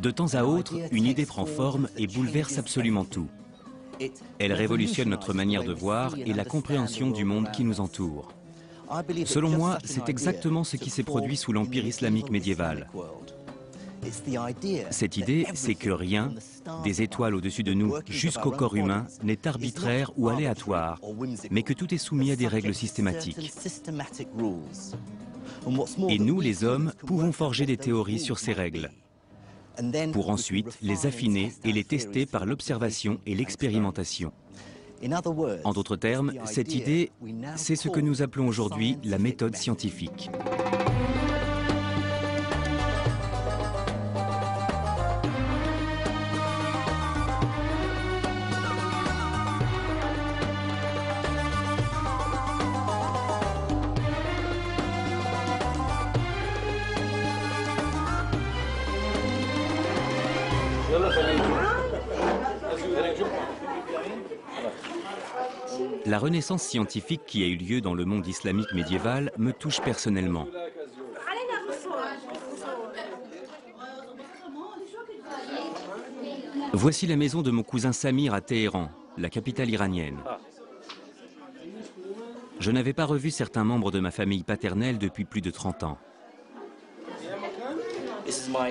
De temps à autre, une idée prend forme et bouleverse absolument tout. Elle révolutionne notre manière de voir et la compréhension du monde qui nous entoure. Selon moi, c'est exactement ce qui s'est produit sous l'Empire islamique médiéval. Cette idée, c'est que rien, des étoiles au-dessus de nous jusqu'au corps humain, n'est arbitraire ou aléatoire, mais que tout est soumis à des règles systématiques. Et nous, les hommes, pouvons forger des théories sur ces règles, pour ensuite les affiner et les tester par l'observation et l'expérimentation. En d'autres termes, cette idée, c'est ce que nous appelons aujourd'hui la méthode scientifique. La renaissance scientifique qui a eu lieu dans le monde islamique médiéval me touche personnellement. Voici la maison de mon cousin Samir à Téhéran, la capitale iranienne. Je n'avais pas revu certains membres de ma famille paternelle depuis plus de 30 ans.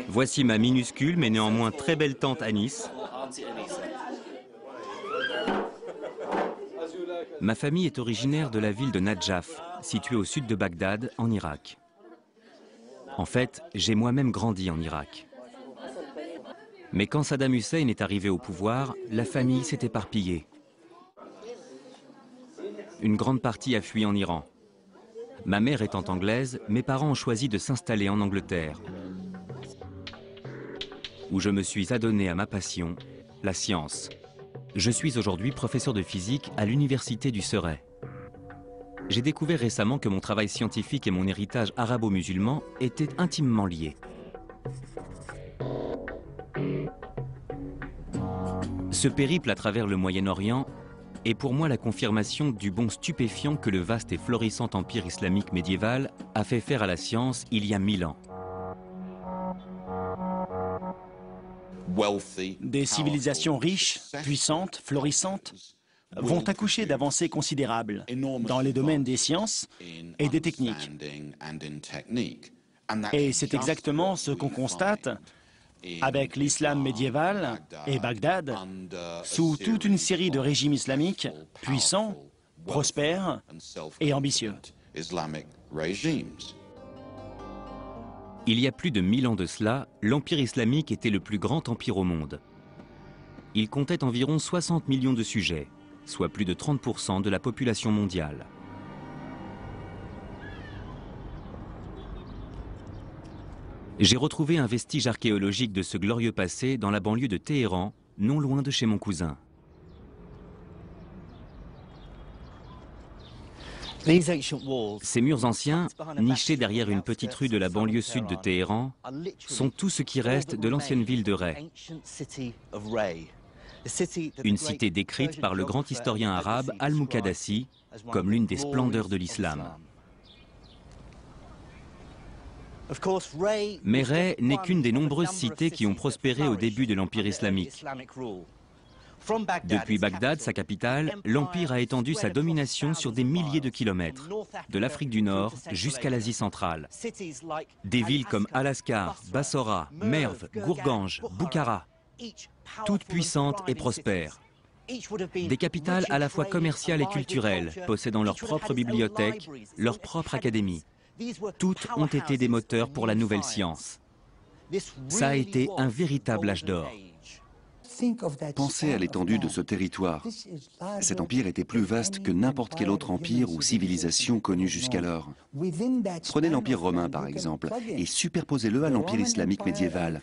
Voici ma minuscule mais néanmoins très belle tante Anis. Ma famille est originaire de la ville de Nadjaf, située au sud de Bagdad, en Irak. En fait, j'ai moi-même grandi en Irak. Mais quand Saddam Hussein est arrivé au pouvoir, la famille s'est éparpillée. Une grande partie a fui en Iran. Ma mère étant anglaise, mes parents ont choisi de s'installer en Angleterre, où je me suis adonné à ma passion, la science. Je suis aujourd'hui professeur de physique à l'université du Surrey. J'ai découvert récemment que mon travail scientifique et mon héritage arabo-musulman étaient intimement liés. Ce périple à travers le Moyen-Orient est pour moi la confirmation du bond stupéfiant que le vaste et florissant empire islamique médiéval a fait faire à la science il y a 1000 ans. Des civilisations riches, puissantes, florissantes, vont accoucher d'avancées considérables dans les domaines des sciences et des techniques. Et c'est exactement ce qu'on constate avec l'islam médiéval et Bagdad, sous toute une série de régimes islamiques puissants, prospères et ambitieux. Il y a plus de 1000 ans de cela, l'Empire islamique était le plus grand empire au monde. Il comptait environ 60 millions de sujets, soit plus de 30% de la population mondiale. J'ai retrouvé un vestige archéologique de ce glorieux passé dans la banlieue de Téhéran, non loin de chez mon cousin. Ces murs anciens, nichés derrière une petite rue de la banlieue sud de Téhéran, sont tout ce qui reste de l'ancienne ville de Ray. Une cité décrite par le grand historien arabe Al-Muqaddasi comme l'une des splendeurs de l'islam. Mais Ray n'est qu'une des nombreuses cités qui ont prospéré au début de l'Empire islamique. Depuis Bagdad, sa capitale, l'Empire a étendu sa domination sur des milliers de kilomètres, de l'Afrique du Nord jusqu'à l'Asie centrale. Des villes comme Al-Askar, Bassora, Merv, Gourganj, Boukhara, toutes puissantes et prospères. Des capitales à la fois commerciales et culturelles, possédant leur propre bibliothèque, leur propre académie. Toutes ont été des moteurs pour la nouvelle science. Ça a été un véritable âge d'or. Pensez à l'étendue de ce territoire. Cet empire était plus vaste que n'importe quel autre empire ou civilisation connue jusqu'alors. Prenez l'Empire romain par exemple et superposez-le à l'Empire islamique médiéval.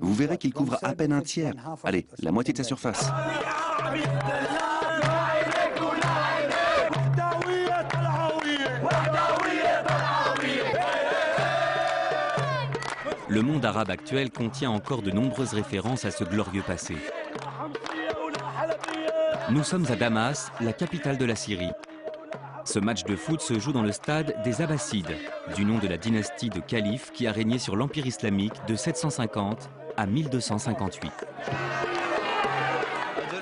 Vous verrez qu'il couvre à peine un tiers, allez, la moitié de sa surface. Le monde arabe actuel contient encore de nombreuses références à ce glorieux passé. Nous sommes à Damas, la capitale de la Syrie. Ce match de foot se joue dans le stade des Abbassides, du nom de la dynastie de califes qui a régné sur l'Empire islamique de 750 à 1258.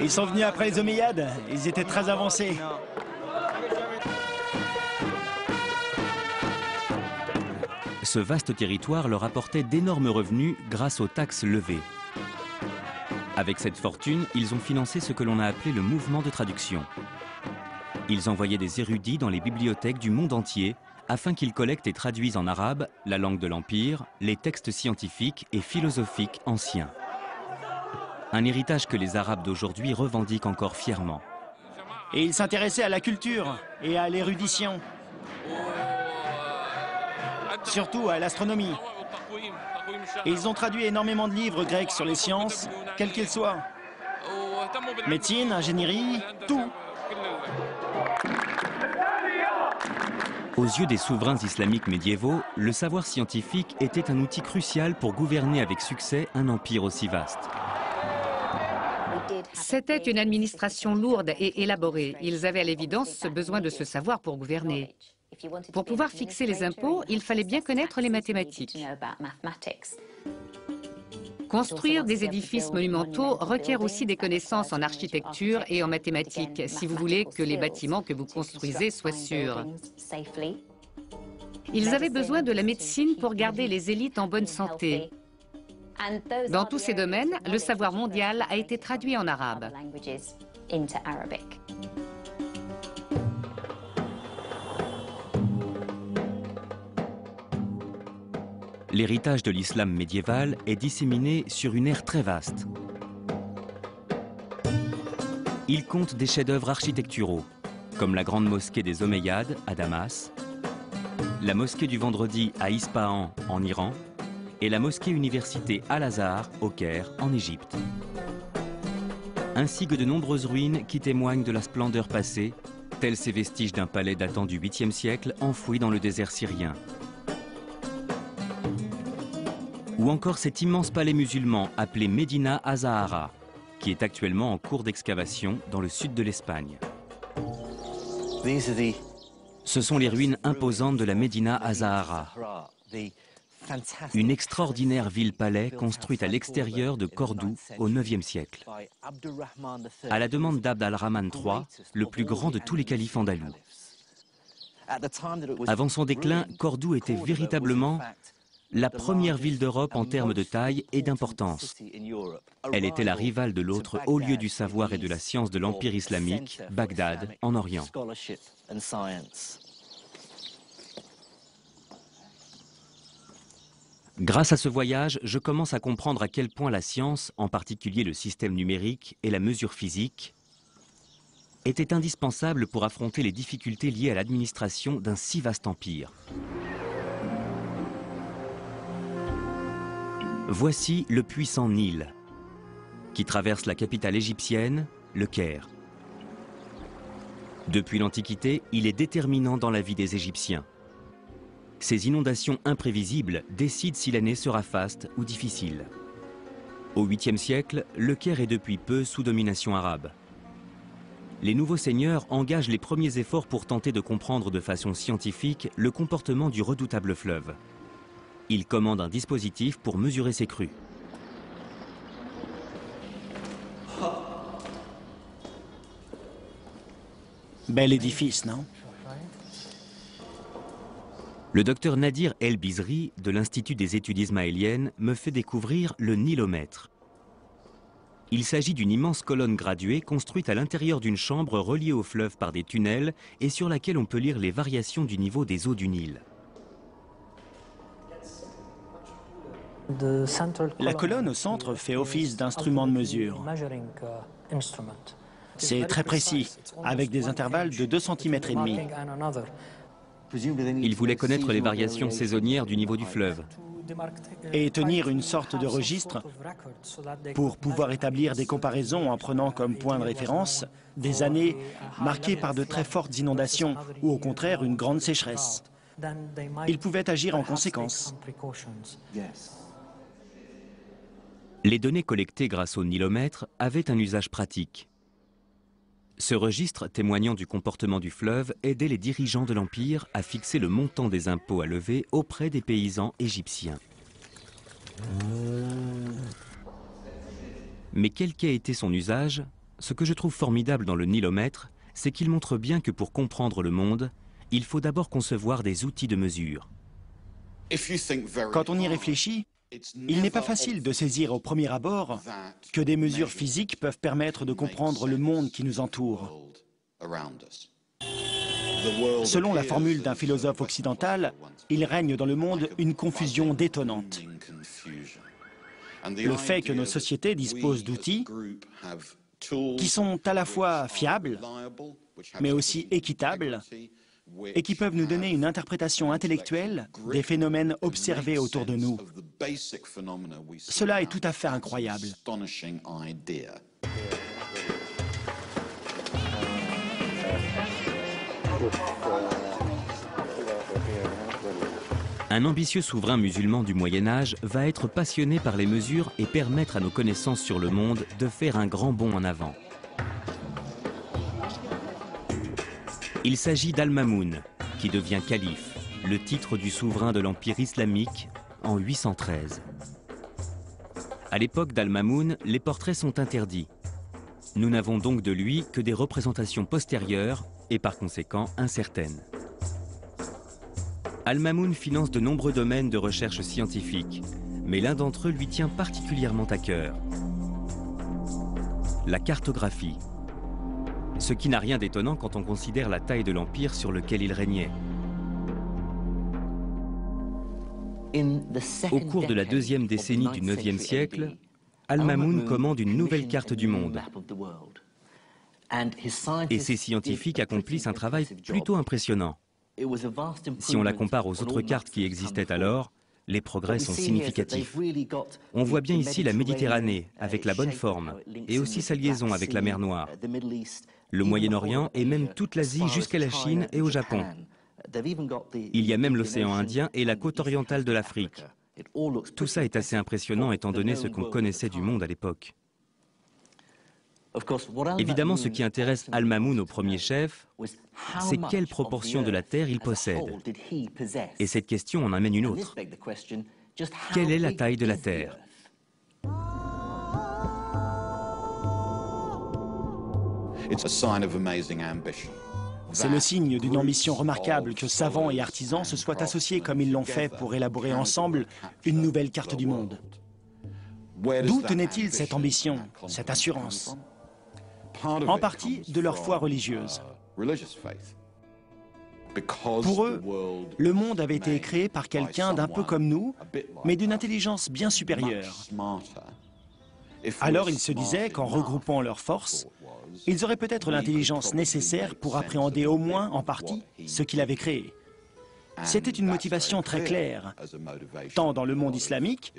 Ils sont venus après les Omeyyades, ils étaient très avancés. Ce vaste territoire leur apportait d'énormes revenus grâce aux taxes levées. Avec cette fortune, ils ont financé ce que l'on a appelé le mouvement de traduction. Ils envoyaient des érudits dans les bibliothèques du monde entier afin qu'ils collectent et traduisent en arabe la langue de l'Empire, les textes scientifiques et philosophiques anciens. Un héritage que les Arabes d'aujourd'hui revendiquent encore fièrement. Et ils s'intéressaient à la culture et à l'érudition. Surtout à l'astronomie. Et ils ont traduit énormément de livres grecs sur les sciences, quelles qu'elles soient. Médecine, ingénierie, tout. Aux yeux des souverains islamiques médiévaux, le savoir scientifique était un outil crucial pour gouverner avec succès un empire aussi vaste. C'était une administration lourde et élaborée. Ils avaient à l'évidence ce besoin de ce savoir pour gouverner. Pour pouvoir fixer les impôts, il fallait bien connaître les mathématiques. Construire des édifices monumentaux requiert aussi des connaissances en architecture et en mathématiques, si vous voulez que les bâtiments que vous construisez soient sûrs. Ils avaient besoin de la médecine pour garder les élites en bonne santé. Dans tous ces domaines, le savoir mondial a été traduit en arabe. L'héritage de l'islam médiéval est disséminé sur une ère très vaste. Il compte des chefs-d'œuvre architecturaux, comme la grande mosquée des Omeyyades à Damas, la mosquée du Vendredi à Ispahan en Iran et la mosquée université Al-Azhar au Caire en Égypte. Ainsi que de nombreuses ruines qui témoignent de la splendeur passée, tels ces vestiges d'un palais datant du 8e siècle enfoui dans le désert syrien. Ou encore cet immense palais musulman appelé Médina Azahara, qui est actuellement en cours d'excavation dans le sud de l'Espagne. Ce sont les ruines imposantes de la Médina Azahara, une extraordinaire ville-palais construite à l'extérieur de Cordoue au IXe siècle, à la demande d'Abd al-Rahman III, le plus grand de tous les califes andalous. Avant son déclin, Cordoue était véritablement la première ville d'Europe en termes de taille et d'importance. Elle était la rivale de l'autre haut lieu du savoir et de la science de l'Empire islamique, Bagdad, en Orient. Grâce à ce voyage, je commence à comprendre à quel point la science, en particulier le système numérique et la mesure physique, était indispensable pour affronter les difficultés liées à l'administration d'un si vaste empire. Voici le puissant Nil, qui traverse la capitale égyptienne, le Caire. Depuis l'Antiquité, il est déterminant dans la vie des Égyptiens. Ces inondations imprévisibles décident si l'année sera faste ou difficile. Au 8e siècle, le Caire est depuis peu sous domination arabe. Les nouveaux seigneurs engagent les premiers efforts pour tenter de comprendre de façon scientifique le comportement du redoutable fleuve. Ils commandent un dispositif pour mesurer ses crues. Bel édifice, non? Le docteur Nadir El-Bizri de l'Institut des études ismaéliennes me fait découvrir le nilomètre. Il s'agit d'une immense colonne graduée construite à l'intérieur d'une chambre reliée au fleuve par des tunnels et sur laquelle on peut lire les variations du niveau des eaux du Nil. La colonne au centre fait office d'instrument de mesure. C'est très précis, avec des intervalles de 2,5 cm. Il voulait connaître les variations saisonnières du niveau du fleuve. Et tenir une sorte de registre pour pouvoir établir des comparaisons en prenant comme point de référence des années marquées par de très fortes inondations ou au contraire une grande sécheresse. Il pouvait agir en conséquence. Les données collectées grâce au nilomètre avaient un usage pratique. Ce registre, témoignant du comportement du fleuve, aidait les dirigeants de l'Empire à fixer le montant des impôts à lever auprès des paysans égyptiens. Mais quel qu'ait été son usage, ce que je trouve formidable dans le nilomètre, c'est qu'il montre bien que pour comprendre le monde, il faut d'abord concevoir des outils de mesure. Quand on y réfléchit, il n'est pas facile de saisir au premier abord que des mesures physiques peuvent permettre de comprendre le monde qui nous entoure. Selon la formule d'un philosophe occidental, il règne dans le monde une confusion détonnante. Le fait que nos sociétés disposent d'outils qui sont à la fois fiables, mais aussi équitables, et qui peuvent nous donner une interprétation intellectuelle des phénomènes observés autour de nous. Cela est tout à fait incroyable. Un ambitieux souverain musulman du Moyen-Âge va être passionné par les mesures et permettre à nos connaissances sur le monde de faire un grand bond en avant. Il s'agit d'Al-Mamoun, qui devient calife, le titre du souverain de l'Empire islamique, en 813. À l'époque d'Al-Mamoun, les portraits sont interdits. Nous n'avons donc de lui que des représentations postérieures et par conséquent incertaines. Al-Mamoun finance de nombreux domaines de recherche scientifique, mais l'un d'entre eux lui tient particulièrement à cœur: la cartographie. Ce qui n'a rien d'étonnant quand on considère la taille de l'empire sur lequel il régnait. Au cours de la deuxième décennie du IXe siècle, Al-Mamoun commande une nouvelle carte du monde. Et ses scientifiques accomplissent un travail plutôt impressionnant. Si on la compare aux autres cartes qui existaient alors, les progrès sont significatifs. On voit bien ici la Méditerranée, avec la bonne forme, et aussi sa liaison avec la mer Noire, le Moyen-Orient et même toute l'Asie jusqu'à la Chine et au Japon. Il y a même l'océan Indien et la côte orientale de l'Afrique. Tout ça est assez impressionnant étant donné ce qu'on connaissait du monde à l'époque. Évidemment, ce qui intéresse Al-Mamoun au premier chef, c'est quelle proportion de la terre il possède. Et cette question en amène une autre. Quelle est la taille de la terre ? C'est le signe d'une ambition remarquable que savants et artisans se soient associés comme ils l'ont fait pour élaborer ensemble une nouvelle carte du monde. D'où tenait-il cette ambition, cette assurance ? En partie de leur foi religieuse. Pour eux, le monde avait été créé par quelqu'un d'un peu comme nous, mais d'une intelligence bien supérieure. Alors ils se disaient qu'en regroupant leurs forces, ils auraient peut-être l'intelligence nécessaire pour appréhender au moins en partie ce qu'il avait créé. C'était une motivation très claire, tant dans le monde islamique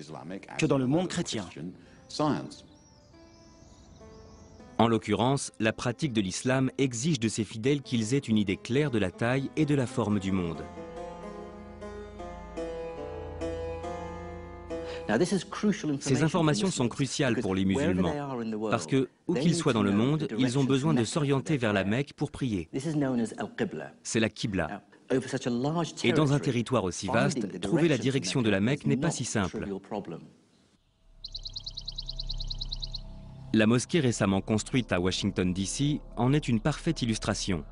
que dans le monde chrétien. En l'occurrence, la pratique de l'islam exige de ses fidèles qu'ils aient une idée claire de la taille et de la forme du monde. Ces informations sont cruciales pour les musulmans, parce que, où qu'ils soient dans le monde, ils ont besoin de s'orienter vers la Mecque pour prier. C'est la Qibla. Et dans un territoire aussi vaste, trouver la direction de la Mecque n'est pas si simple. La mosquée récemment construite à Washington, D.C. en est une parfaite illustration.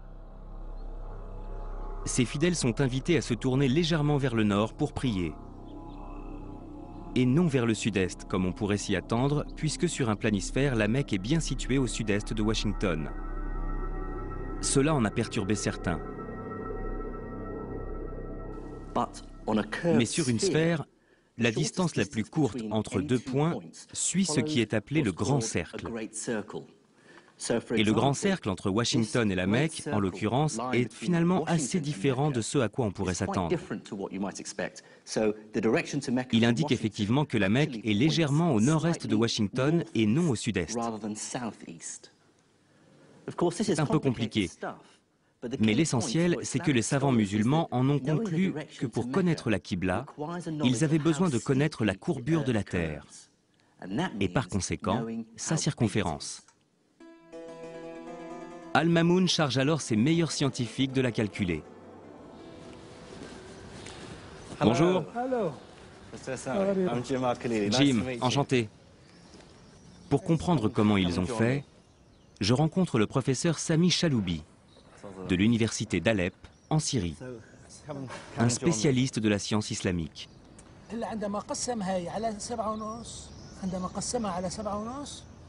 Ses fidèles sont invités à se tourner légèrement vers le nord pour prier. Et non vers le sud-est, comme on pourrait s'y attendre, puisque sur un planisphère, la Mecque est bien située au sud-est de Washington. Cela en a perturbé certains. Mais sur une sphère, la distance la plus courte entre deux points suit ce qui est appelé le grand cercle. Et le grand cercle entre Washington et la Mecque, en l'occurrence, est finalement assez différent de ce à quoi on pourrait s'attendre. Il indique effectivement que la Mecque est légèrement au nord-est de Washington et non au sud-est. C'est un peu compliqué. Mais l'essentiel, c'est que les savants musulmans en ont conclu que pour connaître la Qibla, ils avaient besoin de connaître la courbure de la terre, et par conséquent, sa circonférence. Al-Mamoun charge alors ses meilleurs scientifiques de la calculer. Bonjour. Jim, enchanté. Pour comprendre comment ils ont fait, je rencontre le professeur Sami Chaloubi de l'université d'Alep en Syrie, un spécialiste de la science islamique.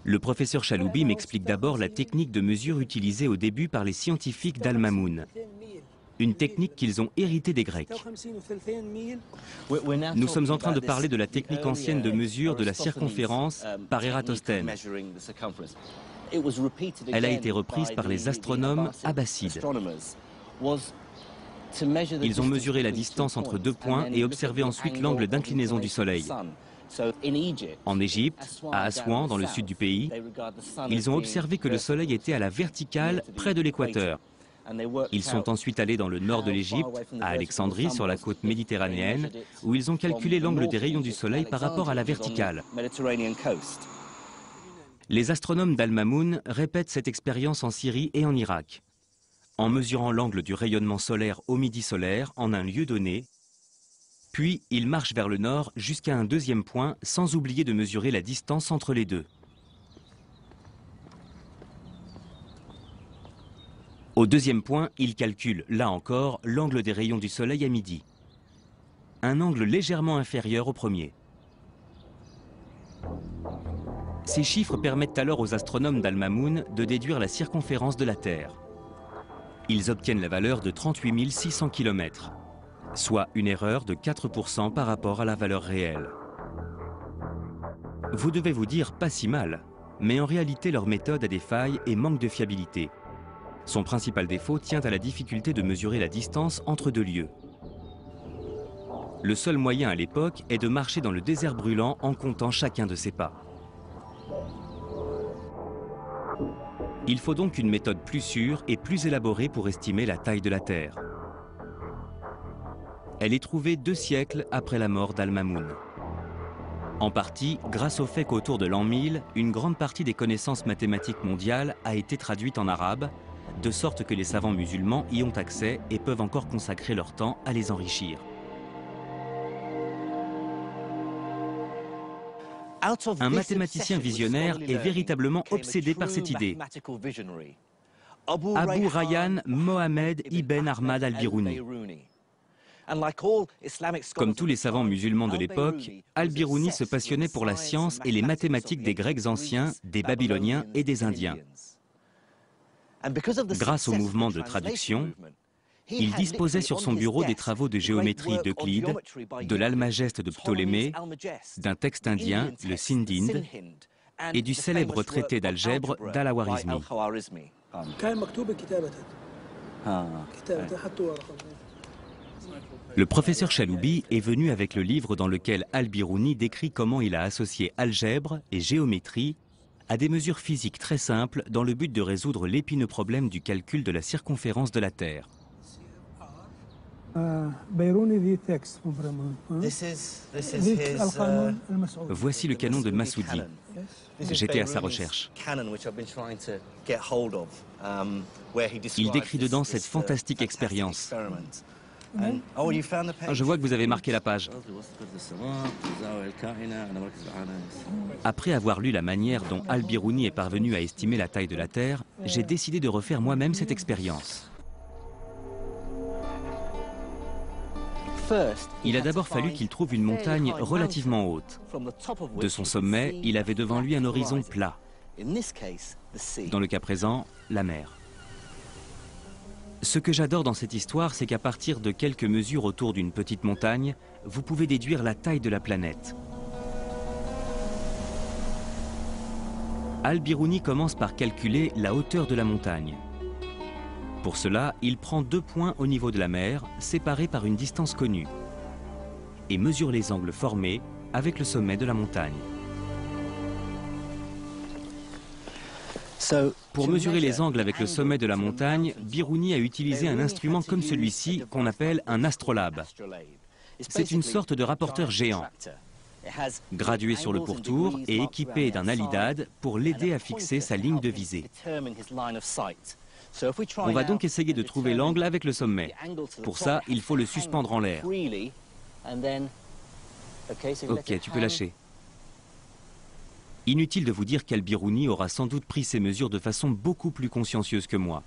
Le professeur Chaloubi m'explique d'abord la technique de mesure utilisée au début par les scientifiques d'Al-Mamoun, une technique qu'ils ont héritée des Grecs. Nous sommes en train de parler de la technique ancienne de mesure de la circonférence par Ératosthène. Elle a été reprise par les astronomes abbassides. Ils ont mesuré la distance entre deux points et observé ensuite l'angle d'inclinaison du Soleil. En Égypte, à Assouan, dans le sud du pays, ils ont observé que le Soleil était à la verticale, près de l'équateur. Ils sont ensuite allés dans le nord de l'Égypte, à Alexandrie, sur la côte méditerranéenne, où ils ont calculé l'angle des rayons du Soleil par rapport à la verticale. Les astronomes d'Al-Mamoun répètent cette expérience en Syrie et en Irak, en mesurant l'angle du rayonnement solaire au midi solaire en un lieu donné, puis ils marchent vers le nord jusqu'à un deuxième point sans oublier de mesurer la distance entre les deux. Au deuxième point, ils calculent, là encore, l'angle des rayons du Soleil à midi. Un angle légèrement inférieur au premier. Ces chiffres permettent alors aux astronomes d'Al-Mamoun de déduire la circonférence de la Terre. Ils obtiennent la valeur de 38 600 km, soit une erreur de 4% par rapport à la valeur réelle. Vous devez vous dire pas si mal, mais en réalité leur méthode a des failles et manque de fiabilité. Son principal défaut tient à la difficulté de mesurer la distance entre deux lieux. Le seul moyen à l'époque est de marcher dans le désert brûlant en comptant chacun de ses pas. Il faut donc une méthode plus sûre et plus élaborée pour estimer la taille de la Terre. Elle est trouvée 2 siècles après la mort d'Al-Mamoun. En partie, grâce au fait qu'autour de l'an 1000, une grande partie des connaissances mathématiques mondiales a été traduite en arabe, de sorte que les savants musulmans y ont accès et peuvent encore consacrer leur temps à les enrichir. Un mathématicien visionnaire est véritablement obsédé par cette idée. Abu Rayyan Mohamed ibn Ahmad al-Biruni. Comme tous les savants musulmans de l'époque, al-Biruni se passionnait pour la science et les mathématiques des Grecs anciens, des Babyloniens et des Indiens. Grâce au mouvement de traduction, il disposait sur son bureau des travaux de géométrie d'Euclide, de l'Almageste de Ptolémée, d'un texte indien, le Sindhind, et du célèbre traité d'algèbre d'Al-Khwarizmi. Le professeur Chaloubi est venu avec le livre dans lequel al-Biruni décrit comment il a associé algèbre et géométrie à des mesures physiques très simples dans le but de résoudre l'épineux problème du calcul de la circonférence de la Terre. Voici le canon de Massoudi. J'étais à sa recherche. Il décrit dedans cette fantastique expérience. Je vois que vous avez marqué la page. Après avoir lu la manière dont al-Biruni est parvenu à estimer la taille de la Terre, j'ai décidé de refaire moi-même cette expérience. Il a d'abord fallu qu'il trouve une montagne relativement haute. De son sommet, il avait devant lui un horizon plat. Dans le cas présent, la mer. Ce que j'adore dans cette histoire, c'est qu'à partir de quelques mesures autour d'une petite montagne, vous pouvez déduire la taille de la planète. Al-Biruni commence par calculer la hauteur de la montagne. Pour cela, il prend 2 points au niveau de la mer, séparés par une distance connue, et mesure les angles formés avec le sommet de la montagne. Pour mesurer les angles avec le sommet de la montagne, Biruni a utilisé un instrument comme celui-ci qu'on appelle un astrolabe. C'est une sorte de rapporteur géant, gradué sur le pourtour et équipé d'un alidade pour l'aider à fixer sa ligne de visée. On va donc essayer de trouver l'angle avec le sommet. Pour ça, il faut le suspendre en l'air. Ok, tu peux lâcher. Inutile de vous dire qu'Al-Biruni aura sans doute pris ses mesures de façon beaucoup plus consciencieuse que moi.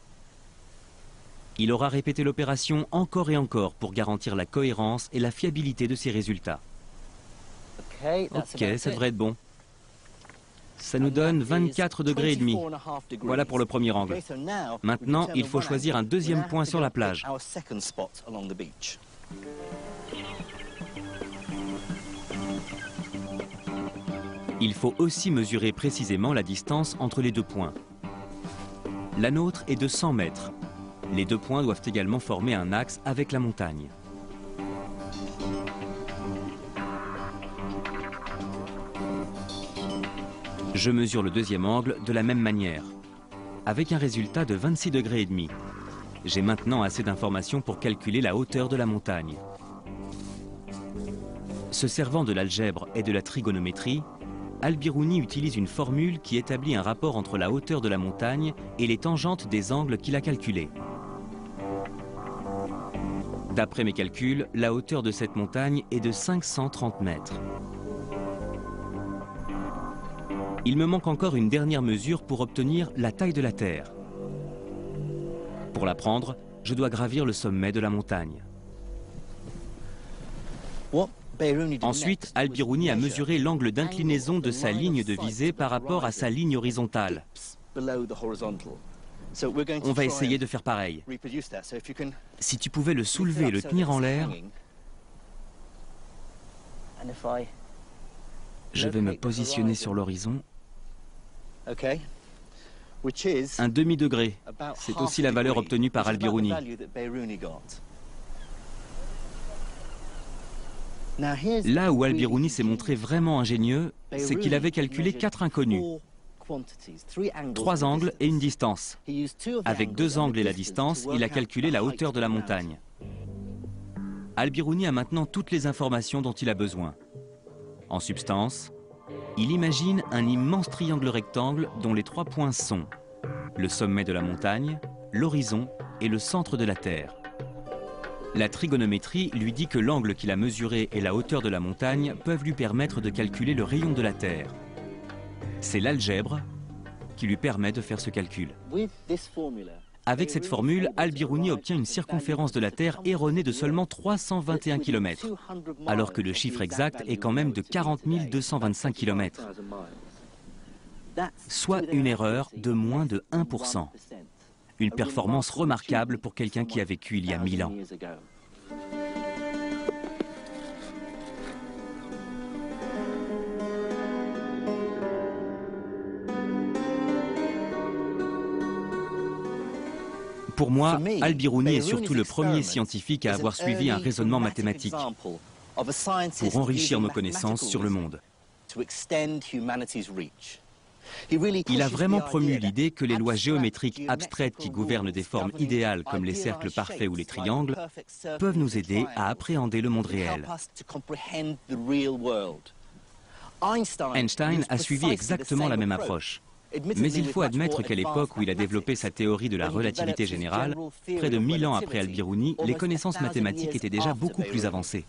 Il aura répété l'opération encore et encore pour garantir la cohérence et la fiabilité de ses résultats. Ok, ça devrait être bon. Ça nous donne 24 degrés et demi. Voilà pour le premier angle. Maintenant, il faut choisir un deuxième point sur la plage. Il faut aussi mesurer précisément la distance entre les deux points. La nôtre est de 100 mètres. Les deux points doivent également former un axe avec la montagne. Je mesure le deuxième angle de la même manière, avec un résultat de 26 degrés et demi. J'ai maintenant assez d'informations pour calculer la hauteur de la montagne. Se servant de l'algèbre et de la trigonométrie, Al-Biruni utilise une formule qui établit un rapport entre la hauteur de la montagne et les tangentes des angles qu'il a calculés. D'après mes calculs, la hauteur de cette montagne est de 530 mètres. Il me manque encore une dernière mesure pour obtenir la taille de la Terre. Pour la prendre, je dois gravir le sommet de la montagne. Ensuite, Al-Biruni a mesuré l'angle d'inclinaison de sa ligne de visée par rapport à sa ligne horizontale. On va essayer de faire pareil. Si tu pouvais le soulever et le tenir en l'air, je vais me positionner sur l'horizon. Un demi-degré, c'est aussi la valeur obtenue par Al-Biruni. Là où Al-Biruni s'est montré vraiment ingénieux, c'est qu'il avait calculé 4 inconnus, 3 angles et une distance. Avec 2 angles et la distance, il a calculé la hauteur de la montagne. Al-Biruni a maintenant toutes les informations dont il a besoin. En substance, il imagine un immense triangle rectangle dont les 3 points sont le sommet de la montagne, l'horizon et le centre de la Terre. La trigonométrie lui dit que l'angle qu'il a mesuré et la hauteur de la montagne peuvent lui permettre de calculer le rayon de la Terre. C'est l'algèbre qui lui permet de faire ce calcul. Avec cette formule, Al-Biruni obtient une circonférence de la Terre erronée de seulement 321 km, alors que le chiffre exact est quand même de 40 225 km, soit une erreur de moins de 1%. Une performance remarquable pour quelqu'un qui a vécu il y a 1000 ans. Pour moi, Al-Biruni est surtout le premier scientifique à avoir suivi un raisonnement mathématique pour enrichir nos connaissances sur le monde. Il a vraiment promu l'idée que les lois géométriques abstraites qui gouvernent des formes idéales comme les cercles parfaits ou les triangles peuvent nous aider à appréhender le monde réel. Einstein a suivi exactement la même approche. Mais il faut admettre qu'à l'époque où il a développé sa théorie de la relativité générale, près de 1000 ans après Al-Biruni, les connaissances mathématiques étaient déjà beaucoup plus avancées.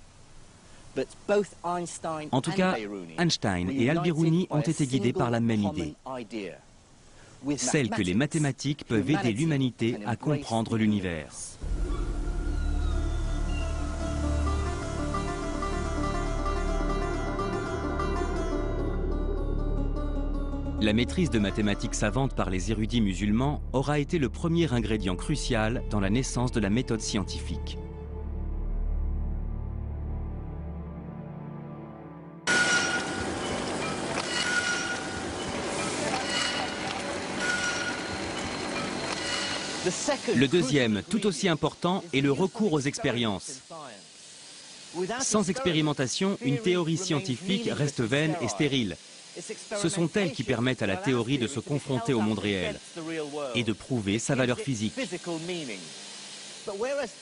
En tout cas, Einstein et Al-Biruni ont été guidés par la même idée, celle que les mathématiques peuvent aider l'humanité à comprendre l'univers. La maîtrise de mathématiques savantes par les érudits musulmans aura été le premier ingrédient crucial dans la naissance de la méthode scientifique. Le deuxième, tout aussi important, est le recours aux expériences. Sans expérimentation, une théorie scientifique reste vaine et stérile. Ce sont elles qui permettent à la théorie de se confronter au monde réel et de prouver sa valeur physique.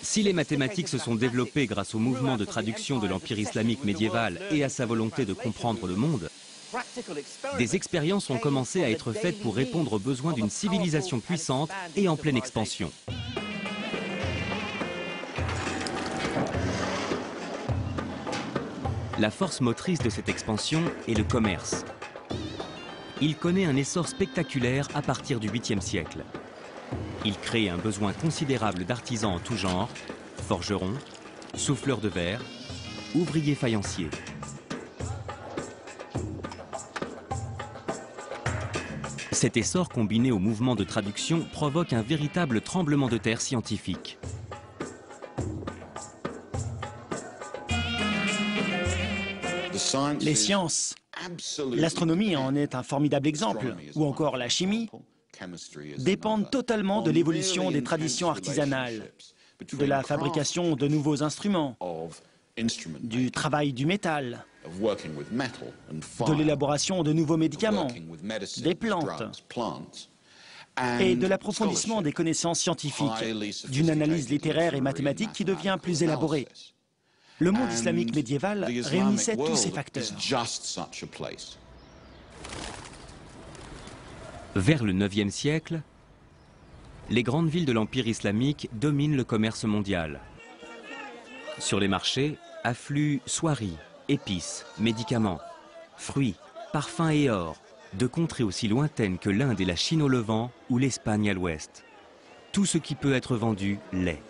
Si les mathématiques se sont développées grâce au mouvement de traduction de l'Empire islamique médiéval et à sa volonté de comprendre le monde, Des expériences ont commencé à être faites pour répondre aux besoins d'une civilisation puissante et en pleine expansion. La force motrice de cette expansion est le commerce. Il connaît un essor spectaculaire à partir du 8e siècle. Il crée un besoin considérable d'artisans en tout genre, forgerons, souffleurs de verre, ouvriers faïenciers. Cet essor combiné au mouvement de traduction provoque un véritable tremblement de terre scientifique. Les sciences, l'astronomie en est un formidable exemple, ou encore la chimie, dépendent totalement de l'évolution des traditions artisanales, de la fabrication de nouveaux instruments, du travail du métal, de l'élaboration de nouveaux médicaments, des plantes, et de l'approfondissement des connaissances scientifiques, d'une analyse littéraire et mathématique qui devient plus élaborée. Le monde islamique médiéval réunissait tous ces facteurs. Vers le 9e siècle, les grandes villes de l'Empire islamique dominent le commerce mondial. Sur les marchés affluent soieries, épices, médicaments, fruits, parfums et or, de contrées aussi lointaines que l'Inde et la Chine au Levant ou l'Espagne à l'ouest. Tout ce qui peut être vendu l'est.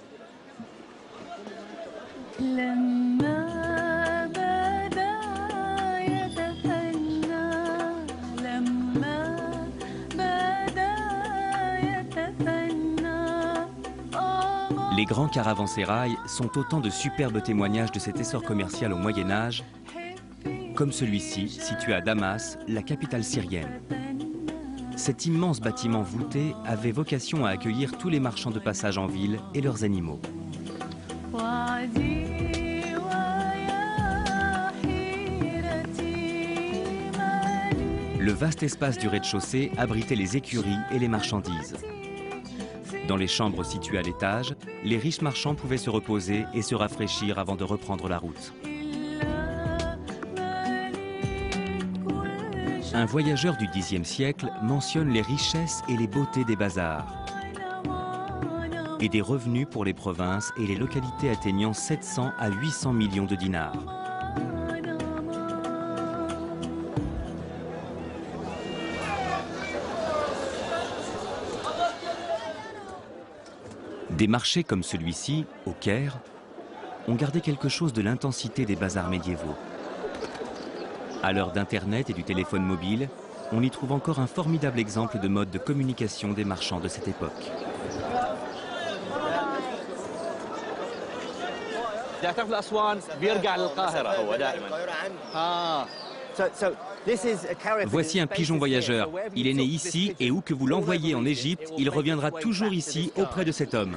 Les grands caravansérails sont autant de superbes témoignages de cet essor commercial au Moyen-Âge, comme celui-ci, situé à Damas, la capitale syrienne. Cet immense bâtiment voûté avait vocation à accueillir tous les marchands de passage en ville et leurs animaux. Le vaste espace du rez-de-chaussée abritait les écuries et les marchandises. Dans les chambres situées à l'étage, les riches marchands pouvaient se reposer et se rafraîchir avant de reprendre la route. Un voyageur du Xe siècle mentionne les richesses et les beautés des bazars et des revenus pour les provinces et les localités atteignant 700 à 800 millions de dinars. Des marchés comme celui-ci, au Caire, ont gardé quelque chose de l'intensité des bazars médiévaux. À l'heure d'Internet et du téléphone mobile, on y trouve encore un formidable exemple de mode de communication des marchands de cette époque. Voici un pigeon voyageur. Il est né ici et où que vous l'envoyiez en Égypte, il reviendra toujours ici auprès de cet homme.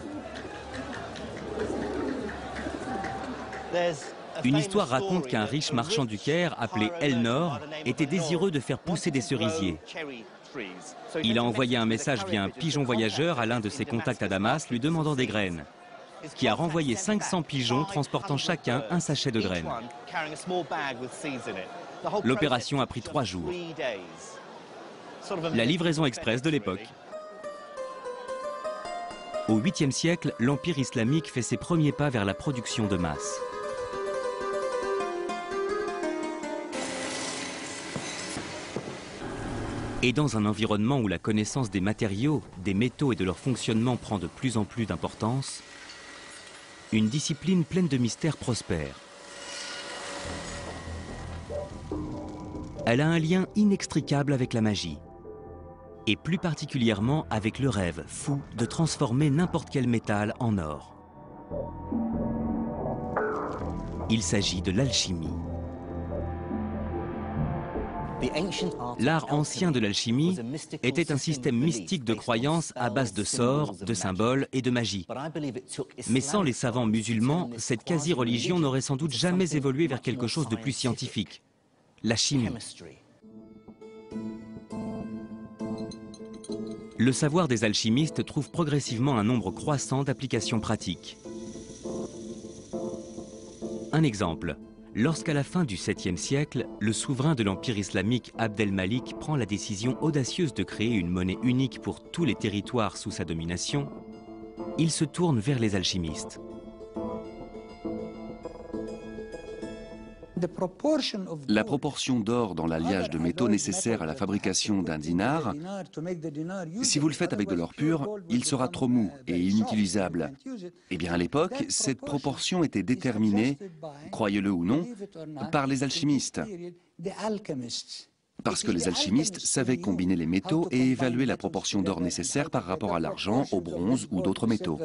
Une histoire raconte qu'un riche marchand du Caire, appelé El-Nor, était désireux de faire pousser des cerisiers. Il a envoyé un message via un pigeon voyageur à l'un de ses contacts à Damas lui demandant des graines, qui a renvoyé 500 pigeons transportant chacun un sachet de graines. L'opération a pris 3 jours. La livraison express de l'époque. Au 8e siècle, l'Empire islamique fait ses premiers pas vers la production de masse. Et dans un environnement où la connaissance des matériaux, des métaux et de leur fonctionnement prend de plus en plus d'importance, une discipline pleine de mystères prospère. Elle a un lien inextricable avec la magie, et plus particulièrement avec le rêve fou de transformer n'importe quel métal en or. Il s'agit de l'alchimie. L'art ancien de l'alchimie était un système mystique de croyances à base de sorts, de symboles et de magie. Mais sans les savants musulmans, cette quasi-religion n'aurait sans doute jamais évolué vers quelque chose de plus scientifique, la chimie. Le savoir des alchimistes trouve progressivement un nombre croissant d'applications pratiques. Un exemple. Lorsqu'à la fin du 7e siècle, le souverain de l'Empire islamique Abd el-Malik prend la décision audacieuse de créer une monnaie unique pour tous les territoires sous sa domination, il se tourne vers les alchimistes. La proportion d'or dans l'alliage de métaux nécessaire à la fabrication d'un dinar, si vous le faites avec de l'or pur, il sera trop mou et inutilisable. Eh bien à l'époque, cette proportion était déterminée, croyez-le ou non, par les alchimistes. Parce que les alchimistes savaient combiner les métaux et évaluer la proportion d'or nécessaire par rapport à l'argent, au bronze ou d'autres métaux.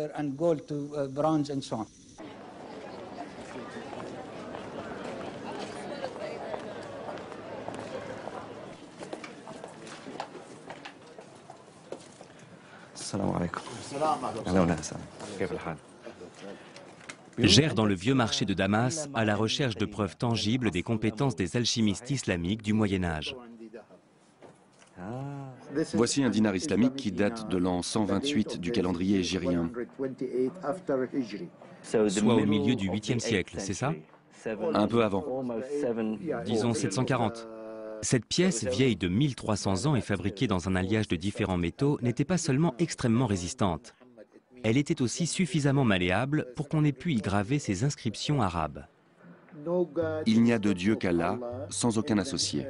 Gère dans le vieux marché de Damas à la recherche de preuves tangibles des compétences des alchimistes islamiques du Moyen-Âge. Voici un dinar islamique qui date de l'an 128 du calendrier hégirien. Soit au milieu du 8e siècle, c'est ça? Un peu avant. Disons 740. Cette pièce, vieille de 1300 ans et fabriquée dans un alliage de différents métaux, n'était pas seulement extrêmement résistante. Elle était aussi suffisamment malléable pour qu'on ait pu y graver ces inscriptions arabes. Il n'y a de Dieu qu'Allah, sans aucun associé.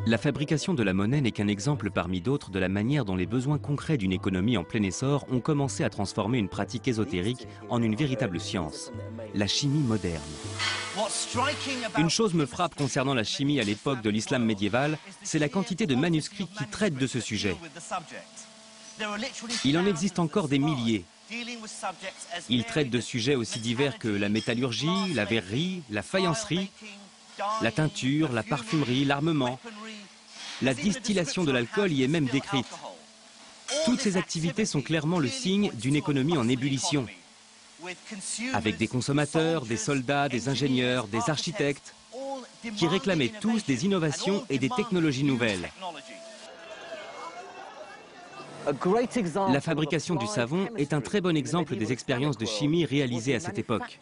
La fabrication de la monnaie n'est qu'un exemple parmi d'autres de la manière dont les besoins concrets d'une économie en plein essor ont commencé à transformer une pratique ésotérique en une véritable science, la chimie moderne. Une chose me frappe concernant la chimie à l'époque de l'islam médiéval, c'est la quantité de manuscrits qui traitent de ce sujet. Il en existe encore des milliers. Ils traitent de sujets aussi divers que la métallurgie, la verrerie, la faïencerie, la teinture, la parfumerie, l'armement. La distillation de l'alcool y est même décrite. Toutes ces activités sont clairement le signe d'une économie en ébullition, avec des consommateurs, des soldats, des ingénieurs, des architectes, qui réclamaient tous des innovations et des technologies nouvelles. La fabrication du savon est un très bon exemple des expériences de chimie réalisées à cette époque.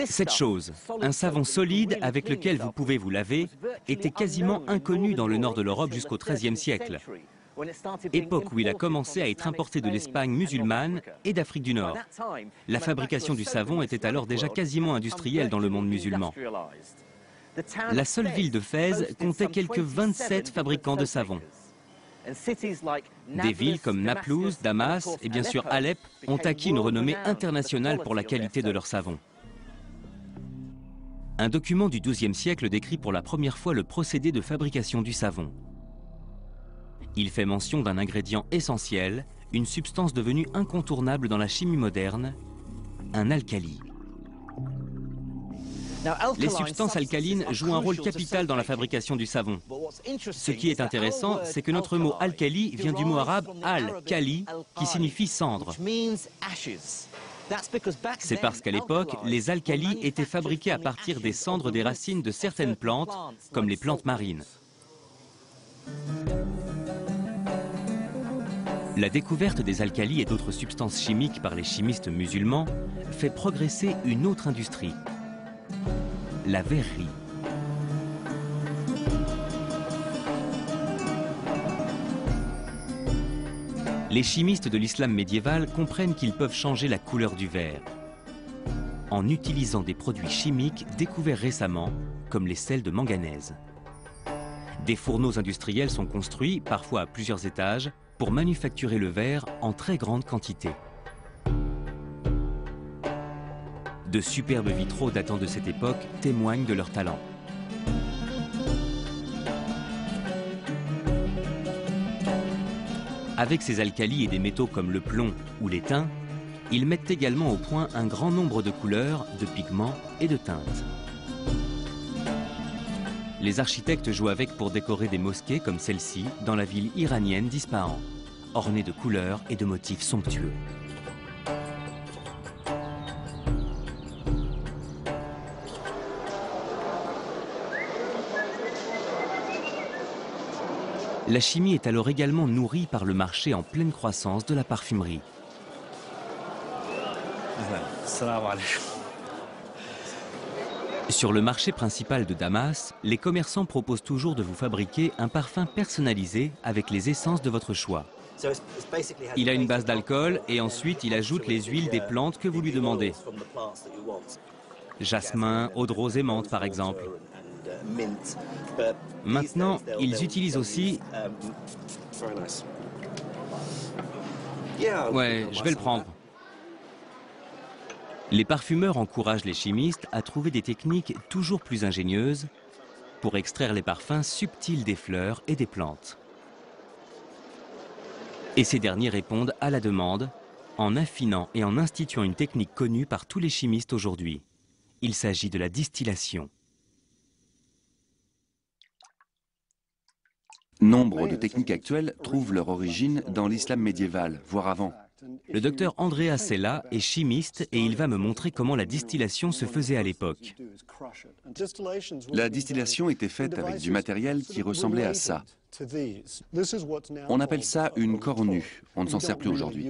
Cette chose, un savon solide avec lequel vous pouvez vous laver, était quasiment inconnu dans le nord de l'Europe jusqu'au XIIIe siècle, époque où il a commencé à être importé de l'Espagne musulmane et d'Afrique du Nord. La fabrication du savon était alors déjà quasiment industrielle dans le monde musulman. La seule ville de Fès comptait quelques 27 fabricants de savon. Des villes comme Naplouse, Damas et bien sûr Alep ont acquis une renommée internationale pour la qualité de leur savon. Un document du XIIe siècle décrit pour la première fois le procédé de fabrication du savon. Il fait mention d'un ingrédient essentiel, une substance devenue incontournable dans la chimie moderne, un alcali. Les substances alcalines jouent un rôle capital dans la fabrication du savon. Ce qui est intéressant, c'est que notre mot alcali vient du mot arabe al-kali, qui signifie cendre. C'est parce qu'à l'époque, les alcalis étaient fabriqués à partir des cendres des racines de certaines plantes, comme les plantes marines. La découverte des alcalis et d'autres substances chimiques par les chimistes musulmans fait progresser une autre industrie, la verrerie. Les chimistes de l'islam médiéval comprennent qu'ils peuvent changer la couleur du verre en utilisant des produits chimiques découverts récemment, comme les sels de manganèse. Des fourneaux industriels sont construits, parfois à plusieurs étages, pour manufacturer le verre en très grande quantité. De superbes vitraux datant de cette époque témoignent de leur talent. Avec ces alcalis et des métaux comme le plomb ou l'étain, ils mettent également au point un grand nombre de couleurs, de pigments et de teintes. Les architectes jouent avec pour décorer des mosquées comme celle-ci dans la ville iranienne d'Ispahan, ornée de couleurs et de motifs somptueux. La chimie est alors également nourrie par le marché en pleine croissance de la parfumerie. Sur le marché principal de Damas, les commerçants proposent toujours de vous fabriquer un parfum personnalisé avec les essences de votre choix. Il a une base d'alcool et ensuite il ajoute les huiles des plantes que vous lui demandez. Jasmin, eau de rose et menthe par exemple. Maintenant, ils utilisent aussi... Ouais, je vais le prendre. Les parfumeurs encouragent les chimistes à trouver des techniques toujours plus ingénieuses pour extraire les parfums subtils des fleurs et des plantes. Et ces derniers répondent à la demande en affinant et en instituant une technique connue par tous les chimistes aujourd'hui. Il s'agit de la distillation. Nombre de techniques actuelles trouvent leur origine dans l'islam médiéval, voire avant. Le docteur Andrea Sella est chimiste et il va me montrer comment la distillation se faisait à l'époque. La distillation était faite avec du matériel qui ressemblait à ça. On appelle ça une cornue. On ne s'en sert plus aujourd'hui.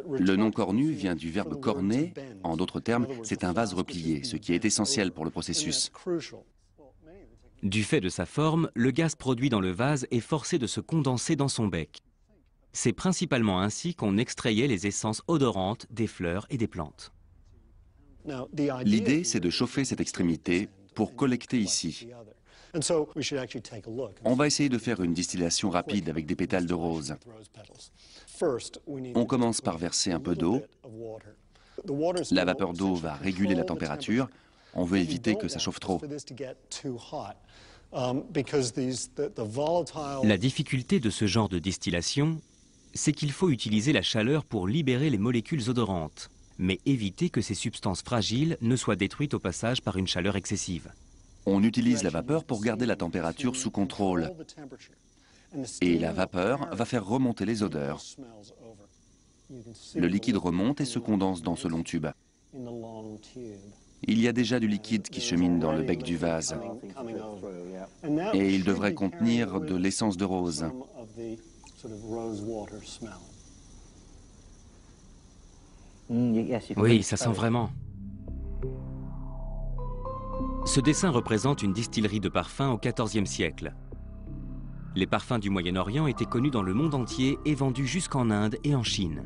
Le nom cornue vient du verbe corner. En d'autres termes, c'est un vase replié, ce qui est essentiel pour le processus. Du fait de sa forme, le gaz produit dans le vase est forcé de se condenser dans son bec. C'est principalement ainsi qu'on extrayait les essences odorantes des fleurs et des plantes. L'idée, c'est de chauffer cette extrémité pour collecter ici. On va essayer de faire une distillation rapide avec des pétales de rose. On commence par verser un peu d'eau. La vapeur d'eau va réguler la température. On veut éviter que ça chauffe trop. La difficulté de ce genre de distillation, c'est qu'il faut utiliser la chaleur pour libérer les molécules odorantes, mais éviter que ces substances fragiles ne soient détruites au passage par une chaleur excessive. On utilise la vapeur pour garder la température sous contrôle. Et la vapeur va faire remonter les odeurs. Le liquide remonte et se condense dans ce long tube. Il y a déjà du liquide qui chemine dans le bec du vase. Et il devrait contenir de l'essence de rose. Oui, ça sent vraiment. Ce dessin représente une distillerie de parfums au XIVe siècle. Les parfums du Moyen-Orient étaient connus dans le monde entier et vendus jusqu'en Inde et en Chine.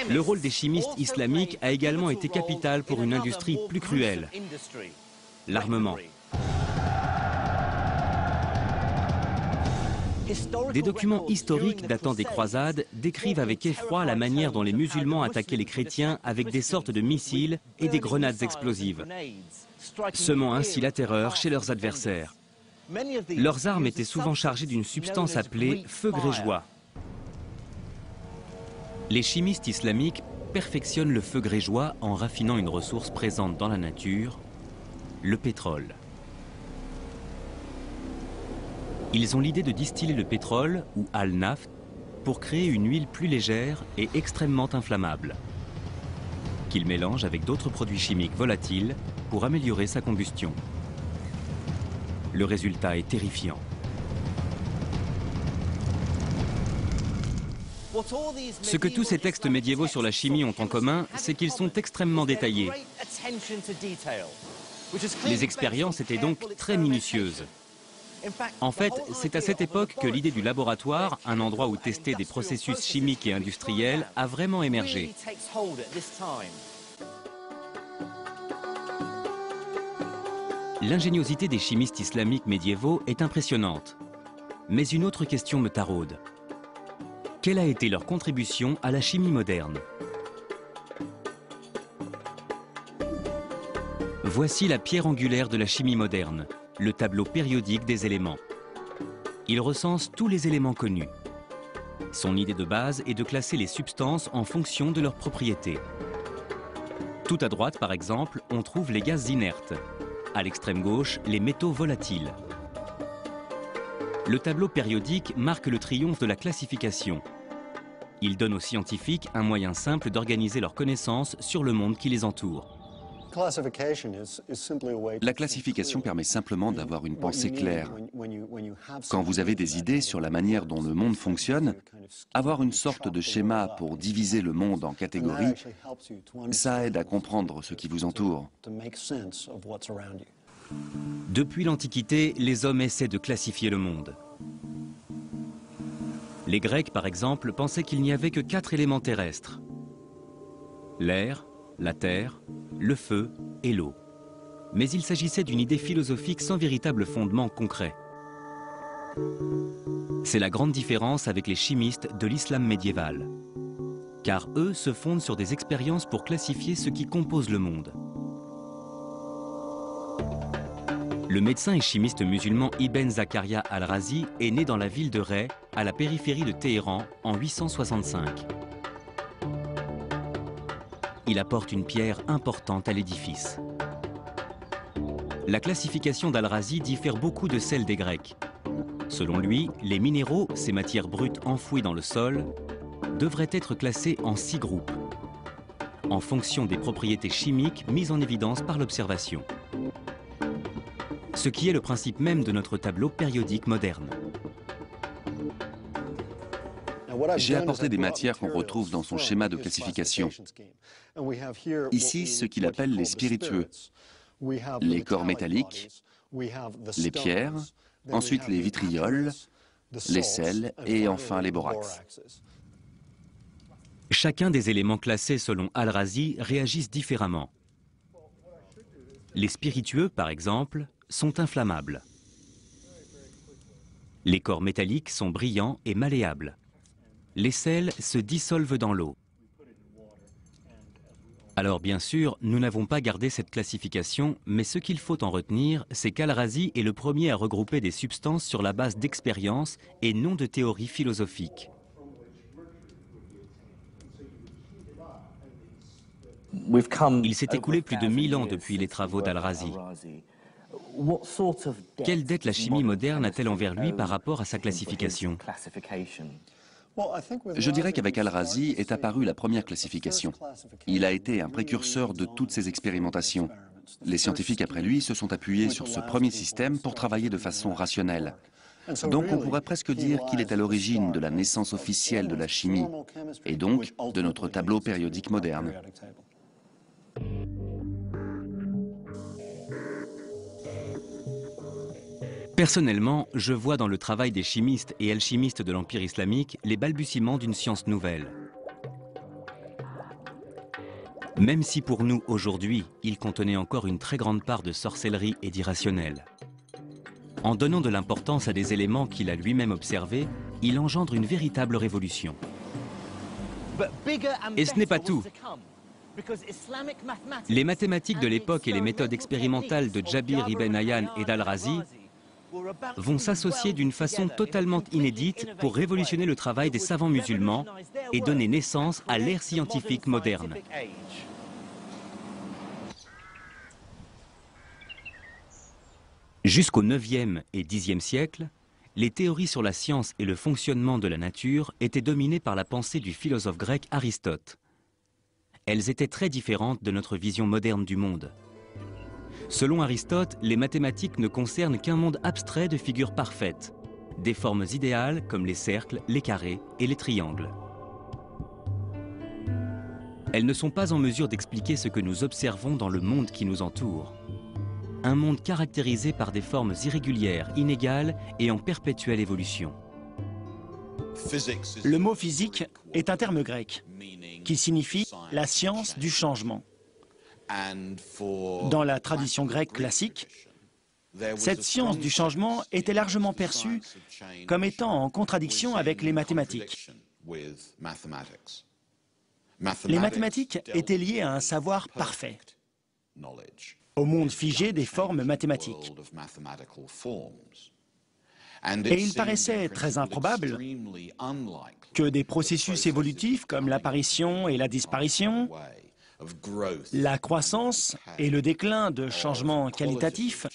Le rôle des chimistes islamiques a également été capital pour une industrie plus cruelle, l'armement. Des documents historiques datant des croisades décrivent avec effroi la manière dont les musulmans attaquaient les chrétiens avec des sortes de missiles et des grenades explosives, semant ainsi la terreur chez leurs adversaires. Leurs armes étaient souvent chargées d'une substance appelée feu grégeois. Les chimistes islamiques perfectionnent le feu grégeois en raffinant une ressource présente dans la nature, le pétrole. Ils ont l'idée de distiller le pétrole, ou al-naft, pour créer une huile plus légère et extrêmement inflammable, qu'ils mélangent avec d'autres produits chimiques volatiles pour améliorer sa combustion. Le résultat est terrifiant. Ce que tous ces textes médiévaux sur la chimie ont en commun, c'est qu'ils sont extrêmement détaillés. Les expériences étaient donc très minutieuses. En fait, c'est à cette époque que l'idée du laboratoire, un endroit où tester des processus chimiques et industriels, a vraiment émergé. L'ingéniosité des chimistes islamiques médiévaux est impressionnante. Mais une autre question me taraude. Quelle a été leur contribution à la chimie moderne? Voici la pierre angulaire de la chimie moderne, le tableau périodique des éléments. Il recense tous les éléments connus. Son idée de base est de classer les substances en fonction de leurs propriétés. Tout à droite, par exemple, on trouve les gaz inertes. À l'extrême gauche, les métaux volatiles. Le tableau périodique marque le triomphe de la classification. Il donne aux scientifiques un moyen simple d'organiser leurs connaissances sur le monde qui les entoure. La classification permet simplement d'avoir une pensée claire. Quand vous avez des idées sur la manière dont le monde fonctionne, avoir une sorte de schéma pour diviser le monde en catégories, ça aide à comprendre ce qui vous entoure. Depuis l'Antiquité, les hommes essaient de classifier le monde. Les Grecs, par exemple, pensaient qu'il n'y avait que 4 éléments terrestres: l'air, la terre, le feu et l'eau. Mais il s'agissait d'une idée philosophique sans véritable fondement concret. C'est la grande différence avec les chimistes de l'islam médiéval. Car eux se fondent sur des expériences pour classifier ce qui compose le monde. Le médecin et chimiste musulman Ibn Zakaria al-Razi est né dans la ville de Ray, à la périphérie de Téhéran, en 865. Il apporte une pierre importante à l'édifice. La classification d'Al-Razi diffère beaucoup de celle des Grecs. Selon lui, les minéraux, ces matières brutes enfouies dans le sol, devraient être classés en 6 groupes, en fonction des propriétés chimiques mises en évidence par l'observation. Ce qui est le principe même de notre tableau périodique moderne. J'ai apporté des matières qu'on retrouve dans son schéma de classification. Ici, ce qu'il appelle les spiritueux, les corps métalliques, les pierres, ensuite les vitrioles, les sels et enfin les borax. Chacun des éléments classés selon Al-Razi réagissent différemment. Les spiritueux, par exemple, sont inflammables. Les corps métalliques sont brillants et malléables. Les sels se dissolvent dans l'eau. Alors bien sûr, nous n'avons pas gardé cette classification, mais ce qu'il faut en retenir, c'est qu'Al-Razi est le premier à regrouper des substances sur la base d'expériences et non de théories philosophiques. Il s'est écoulé plus de 1000 ans depuis les travaux d'Al-Razi. Quelle dette la chimie moderne a-t-elle envers lui par rapport à sa classification? Je dirais qu'avec Al-Razi est apparue la première classification. Il a été un précurseur de toutes ces expérimentations. Les scientifiques après lui se sont appuyés sur ce premier système pour travailler de façon rationnelle. Donc on pourrait presque dire qu'il est à l'origine de la naissance officielle de la chimie, et donc de notre tableau périodique moderne. Personnellement, je vois dans le travail des chimistes et alchimistes de l'Empire islamique les balbutiements d'une science nouvelle. Même si pour nous, aujourd'hui, il contenait encore une très grande part de sorcellerie et d'irrationnel. En donnant de l'importance à des éléments qu'il a lui-même observés, il engendre une véritable révolution. Et ce n'est pas tout. Les mathématiques de l'époque et les méthodes expérimentales de Jabir ibn Hayyan et d'Al-Razi vont s'associer d'une façon totalement inédite pour révolutionner le travail des savants musulmans et donner naissance à l'ère scientifique moderne. Jusqu'au 9e et 10e siècle, les théories sur la science et le fonctionnement de la nature étaient dominées par la pensée du philosophe grec Aristote. Elles étaient très différentes de notre vision moderne du monde. Selon Aristote, les mathématiques ne concernent qu'un monde abstrait de figures parfaites, des formes idéales comme les cercles, les carrés et les triangles. Elles ne sont pas en mesure d'expliquer ce que nous observons dans le monde qui nous entoure. Un monde caractérisé par des formes irrégulières, inégales et en perpétuelle évolution. Le mot physique est un terme grec qui signifie la science du changement. Dans la tradition grecque classique, cette science du changement était largement perçue comme étant en contradiction avec les mathématiques. Les mathématiques étaient liées à un savoir parfait, au monde figé des formes mathématiques. Et il paraissait très improbable que des processus évolutifs comme l'apparition et la disparition, la croissance et le déclin de changements qualitatifs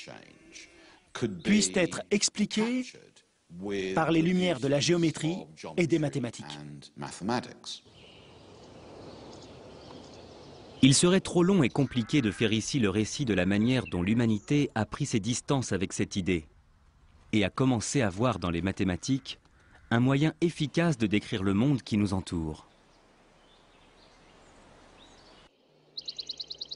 puissent être expliqués par les lumières de la géométrie et des mathématiques. Il serait trop long et compliqué de faire ici le récit de la manière dont l'humanité a pris ses distances avec cette idée et a commencé à voir dans les mathématiques un moyen efficace de décrire le monde qui nous entoure.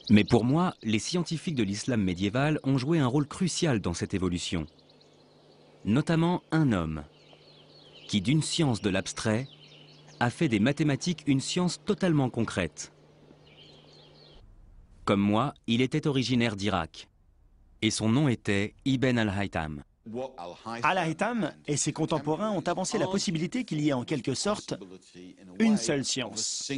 Mais pour moi, les scientifiques de l'islam médiéval ont joué un rôle crucial dans cette évolution. Notamment un homme qui, d'une science de l'abstrait, a fait des mathématiques une science totalement concrète. Comme moi, il était originaire d'Irak et son nom était Ibn al-Haytham. Al-Haytham et ses contemporains ont avancé la possibilité qu'il y ait en quelque sorte une seule science,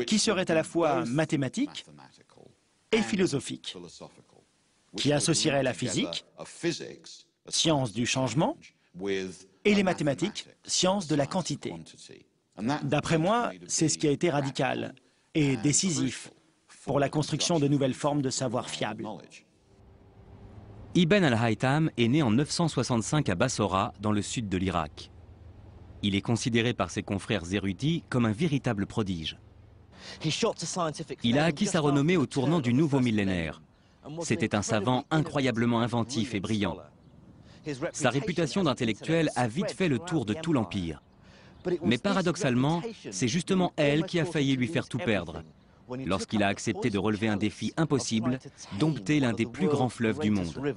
qui serait à la fois mathématique et philosophique, qui associerait la physique, science du changement, et les mathématiques, science de la quantité. D'après moi, c'est ce qui a été radical et décisif pour la construction de nouvelles formes de savoir fiables. Ibn al-Haytham est né en 965 à Bassora, dans le sud de l'Irak. Il est considéré par ses confrères érudits comme un véritable prodige. Il a acquis sa renommée au tournant du nouveau millénaire. C'était un savant incroyablement inventif et brillant. Sa réputation d'intellectuel a vite fait le tour de tout l'Empire. Mais paradoxalement, c'est justement elle qui a failli lui faire tout perdre, lorsqu'il a accepté de relever un défi impossible, dompter l'un des plus grands fleuves du monde.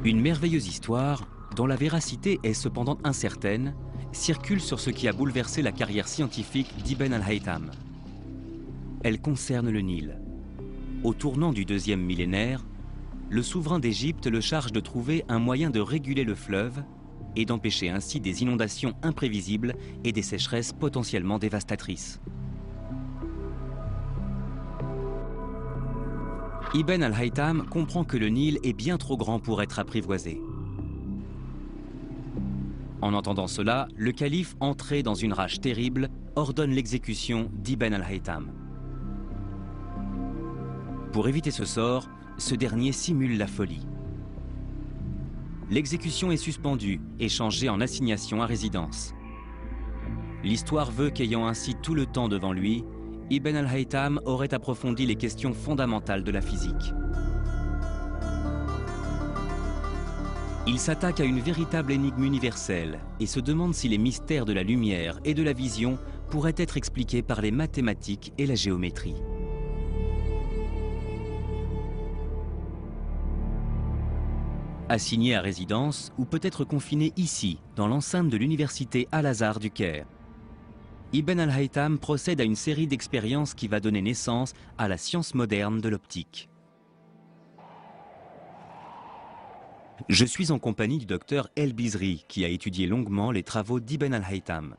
Une merveilleuse histoire, dont la véracité est cependant incertaine, circule sur ce qui a bouleversé la carrière scientifique d'Ibn al-Haytham. Elle concerne le Nil. Au tournant du deuxième millénaire, le souverain d'Égypte le charge de trouver un moyen de réguler le fleuve et d'empêcher ainsi des inondations imprévisibles et des sécheresses potentiellement dévastatrices. Ibn al-Haytham comprend que le Nil est bien trop grand pour être apprivoisé. En entendant cela, le calife, entré dans une rage terrible, ordonne l'exécution d'Ibn al-Haytham. Pour éviter ce sort, ce dernier simule la folie. L'exécution est suspendue et changée en assignation à résidence. L'histoire veut qu'ayant ainsi tout le temps devant lui, Ibn al-Haytham aurait approfondi les questions fondamentales de la physique. Il s'attaque à une véritable énigme universelle et se demande si les mystères de la lumière et de la vision pourraient être expliqués par les mathématiques et la géométrie. Assigné à résidence ou peut-être confiné ici, dans l'enceinte de l'université Al-Azhar du Caire, Ibn al-Haytham procède à une série d'expériences qui va donner naissance à la science moderne de l'optique. Je suis en compagnie du docteur El-Bizri, qui a étudié longuement les travaux d'Ibn al-Haytham.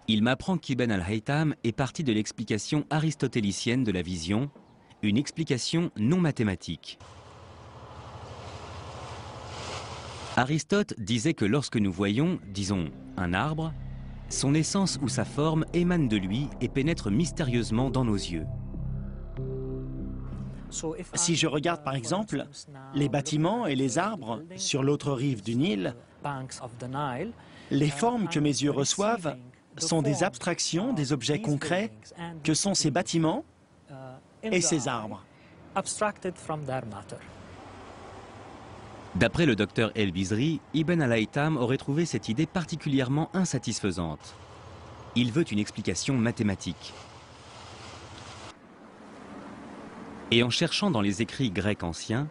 Il m'apprend qu'Ibn al-Haytham est parti de l'explication aristotélicienne de la vision, une explication non mathématique. Aristote disait que lorsque nous voyons, disons, un arbre, son essence ou sa forme émane de lui et pénètre mystérieusement dans nos yeux. Si je regarde par exemple les bâtiments et les arbres sur l'autre rive du Nil, les formes que mes yeux reçoivent sont des abstractions des objets concrets que sont ces bâtiments et ces arbres. D'après le docteur El-Bizri, Ibn al-Haytham aurait trouvé cette idée particulièrement insatisfaisante. Il veut une explication mathématique. Et en cherchant dans les écrits grecs anciens,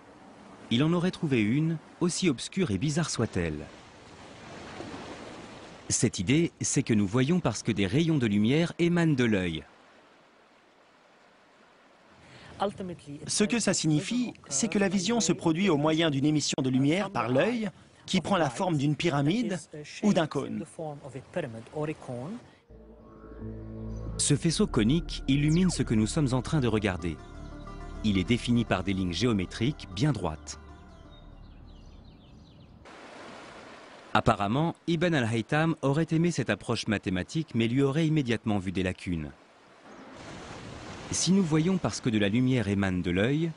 il en aurait trouvé une, aussi obscure et bizarre soit-elle. Cette idée, c'est que nous voyons parce que des rayons de lumière émanent de l'œil. Ce que ça signifie, c'est que la vision se produit au moyen d'une émission de lumière par l'œil qui prend la forme d'une pyramide ou d'un cône. Ce faisceau conique illumine ce que nous sommes en train de regarder. Il est défini par des lignes géométriques bien droites. Apparemment, Ibn al-Haytham aurait aimé cette approche mathématique mais lui aurait immédiatement vu des lacunes. Si nous voyons parce que de la lumière émane de l'œil,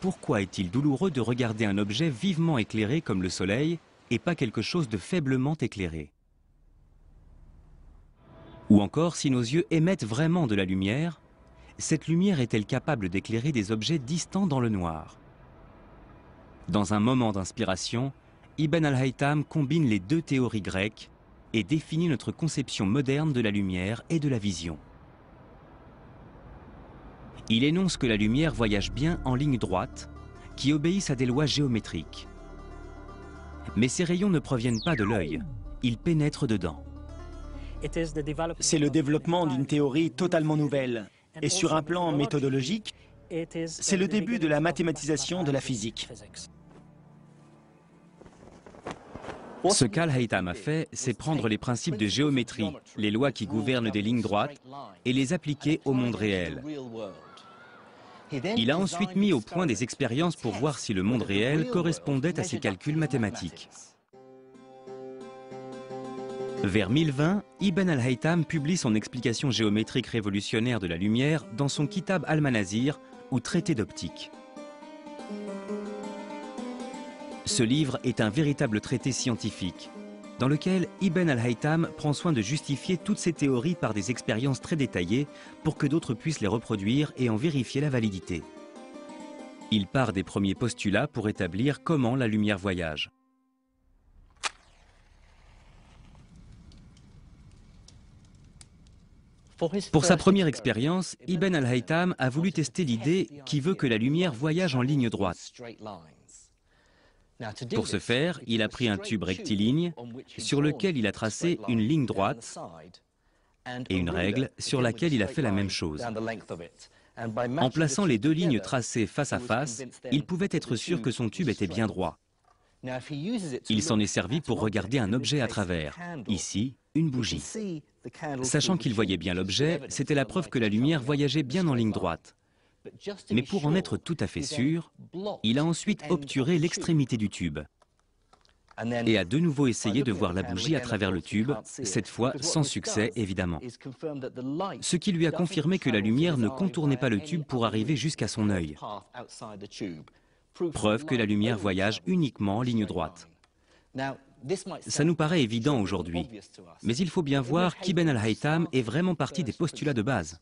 Pourquoi est-il douloureux de regarder un objet vivement éclairé comme le Soleil et pas quelque chose de faiblement éclairé? Ou encore, si nos yeux émettent vraiment de la lumière, cette lumière est-elle capable d'éclairer des objets distants dans le noir? Dans un moment d'inspiration, Ibn al-Haytham combine les deux théories grecques et définit notre conception moderne de la lumière et de la vision. Il énonce que la lumière voyage bien en ligne droite, qui obéissent à des lois géométriques. Mais ces rayons ne proviennent pas de l'œil, ils pénètrent dedans. C'est le développement d'une théorie totalement nouvelle. Et sur un plan méthodologique, c'est le début de la mathématisation de la physique. Ce qu'Al-Haytham a fait, c'est prendre les principes de géométrie, les lois qui gouvernent des lignes droites, et les appliquer au monde réel. Il a ensuite mis au point des expériences pour voir si le monde réel correspondait à ses calculs mathématiques. Vers 1020, Ibn al-Haytham publie son explication géométrique révolutionnaire de la lumière dans son Kitab al-Manazir, ou traité d'optique. Ce livre est un véritable traité scientifique, dans lequel Ibn al-Haytham prend soin de justifier toutes ses théories par des expériences très détaillées pour que d'autres puissent les reproduire et en vérifier la validité. Il part des premiers postulats pour établir comment la lumière voyage. Pour sa première expérience, Ibn al-Haytham a voulu tester l'idée qui veut que la lumière voyage en ligne droite. Pour ce faire, il a pris un tube rectiligne sur lequel il a tracé une ligne droite et une règle sur laquelle il a fait la même chose. En plaçant les deux lignes tracées face à face, il pouvait être sûr que son tube était bien droit. Il s'en est servi pour regarder un objet à travers, ici, une bougie. Sachant qu'il voyait bien l'objet, c'était la preuve que la lumière voyageait bien en ligne droite. Mais pour en être tout à fait sûr, il a ensuite obturé l'extrémité du tube et a de nouveau essayé de voir la bougie à travers le tube, cette fois sans succès évidemment. Ce qui lui a confirmé que la lumière ne contournait pas le tube pour arriver jusqu'à son œil. Preuve que la lumière voyage uniquement en ligne droite. Ça nous paraît évident aujourd'hui, mais il faut bien voir qu'Ibn al-Haytham est vraiment parti des postulats de base.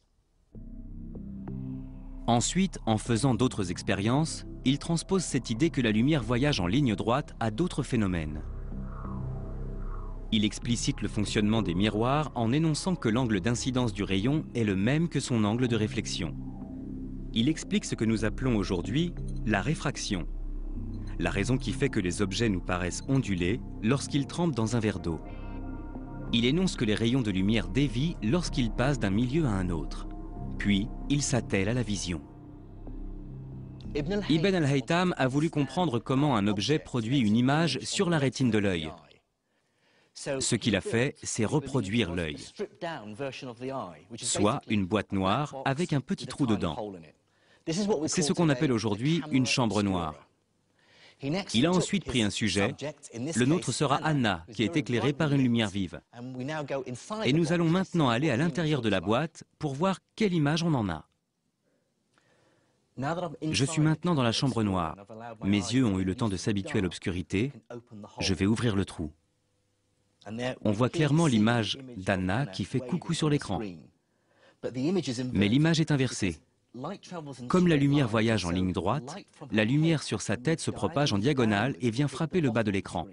Ensuite, en faisant d'autres expériences, il transpose cette idée que la lumière voyage en ligne droite à d'autres phénomènes. Il explicite le fonctionnement des miroirs en énonçant que l'angle d'incidence du rayon est le même que son angle de réflexion. Il explique ce que nous appelons aujourd'hui la réfraction, la raison qui fait que les objets nous paraissent ondulés lorsqu'ils trempent dans un verre d'eau. Il énonce que les rayons de lumière dévient lorsqu'ils passent d'un milieu à un autre. Puis, il s'attelle à la vision. Ibn al-Haytham a voulu comprendre comment un objet produit une image sur la rétine de l'œil. Ce qu'il a fait, c'est reproduire l'œil, soit une boîte noire avec un petit trou dedans. C'est ce qu'on appelle aujourd'hui une chambre noire. Il a ensuite pris un sujet, le nôtre sera Anna, qui est éclairée par une lumière vive. Et nous allons maintenant aller à l'intérieur de la boîte pour voir quelle image on en a. Je suis maintenant dans la chambre noire. Mes yeux ont eu le temps de s'habituer à l'obscurité. Je vais ouvrir le trou. On voit clairement l'image d'Anna qui fait coucou sur l'écran. Mais l'image est inversée. Comme la lumière voyage en ligne droite, la lumière sur sa tête se propage en diagonale et vient frapper le bas de l'écran.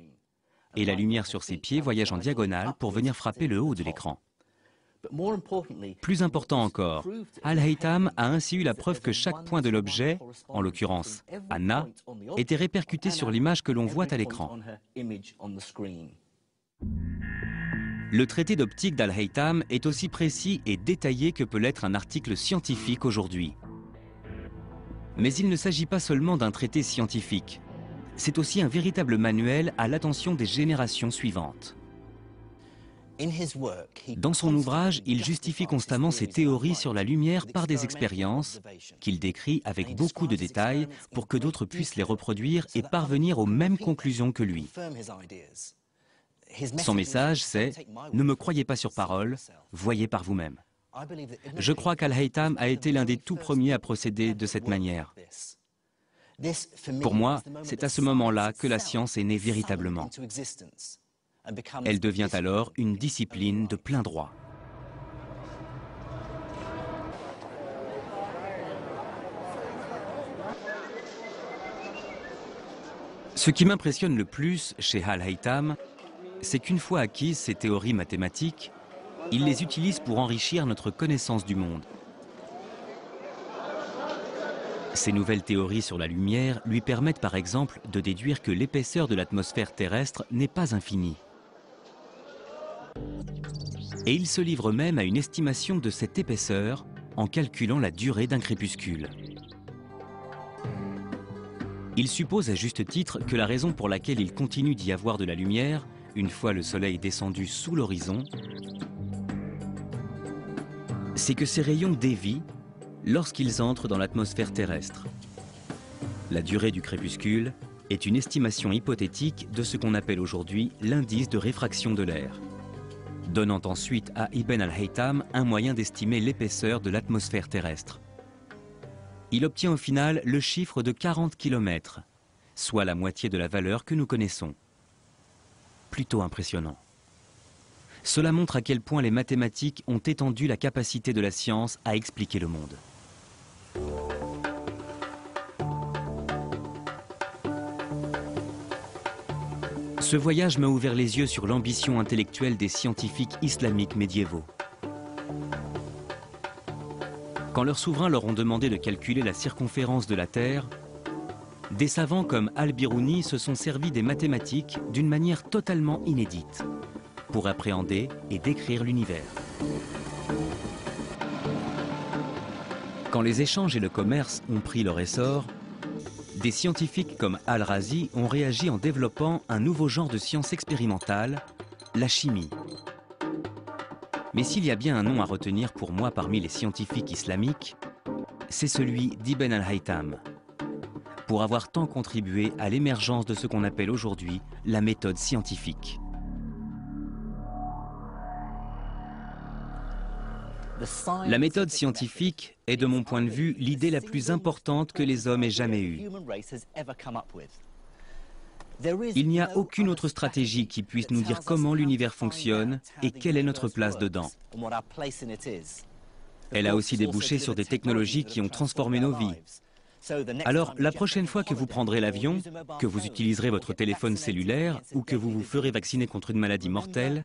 Et la lumière sur ses pieds voyage en diagonale pour venir frapper le haut de l'écran. Plus important encore, Al-Haytham a ainsi eu la preuve que chaque point de l'objet, en l'occurrence Anna, était répercuté sur l'image que l'on voit à l'écran. Le traité d'optique d'Al-Haytham est aussi précis et détaillé que peut l'être un article scientifique aujourd'hui. Mais il ne s'agit pas seulement d'un traité scientifique. C'est aussi un véritable manuel à l'attention des générations suivantes. Dans son ouvrage, il justifie constamment ses théories sur la lumière par des expériences qu'il décrit avec beaucoup de détails pour que d'autres puissent les reproduire et parvenir aux mêmes conclusions que lui. Son message, c'est « Ne me croyez pas sur parole, voyez par vous-même ». Je crois qu'Al-Haytham a été l'un des tout premiers à procéder de cette manière. Pour moi, c'est à ce moment-là que la science est née véritablement. Elle devient alors une discipline de plein droit. Ce qui m'impressionne le plus chez Al-Haytham, c'est qu'une fois acquises ces théories mathématiques, il les utilise pour enrichir notre connaissance du monde. Ces nouvelles théories sur la lumière lui permettent par exemple de déduire que l'épaisseur de l'atmosphère terrestre n'est pas infinie. Et il se livre même à une estimation de cette épaisseur en calculant la durée d'un crépuscule. Il suppose à juste titre que la raison pour laquelle il continue d'y avoir de la lumière, une fois le soleil descendu sous l'horizon, c'est que ces rayons dévient lorsqu'ils entrent dans l'atmosphère terrestre. La durée du crépuscule est une estimation hypothétique de ce qu'on appelle aujourd'hui l'indice de réfraction de l'air, donnant ensuite à Ibn al-Haytham un moyen d'estimer l'épaisseur de l'atmosphère terrestre. Il obtient au final le chiffre de 40 km, soit la moitié de la valeur que nous connaissons. Plutôt impressionnant. Cela montre à quel point les mathématiques ont étendu la capacité de la science à expliquer le monde. Ce voyage m'a ouvert les yeux sur l'ambition intellectuelle des scientifiques islamiques médiévaux. Quand leurs souverains leur ont demandé de calculer la circonférence de la Terre, des savants comme Al-Biruni se sont servis des mathématiques d'une manière totalement inédite pour appréhender et décrire l'univers. Quand les échanges et le commerce ont pris leur essor, des scientifiques comme Al-Razi ont réagi en développant un nouveau genre de science expérimentale, la chimie. Mais s'il y a bien un nom à retenir pour moi parmi les scientifiques islamiques, c'est celui d'Ibn al-Haytham, pour avoir tant contribué à l'émergence de ce qu'on appelle aujourd'hui la méthode scientifique. La méthode scientifique est, de mon point de vue, l'idée la plus importante que les hommes aient jamais eue. Il n'y a aucune autre stratégie qui puisse nous dire comment l'univers fonctionne et quelle est notre place dedans. Elle a aussi débouché sur des technologies qui ont transformé nos vies. Alors, la prochaine fois que vous prendrez l'avion, que vous utiliserez votre téléphone cellulaire ou que vous vous ferez vacciner contre une maladie mortelle,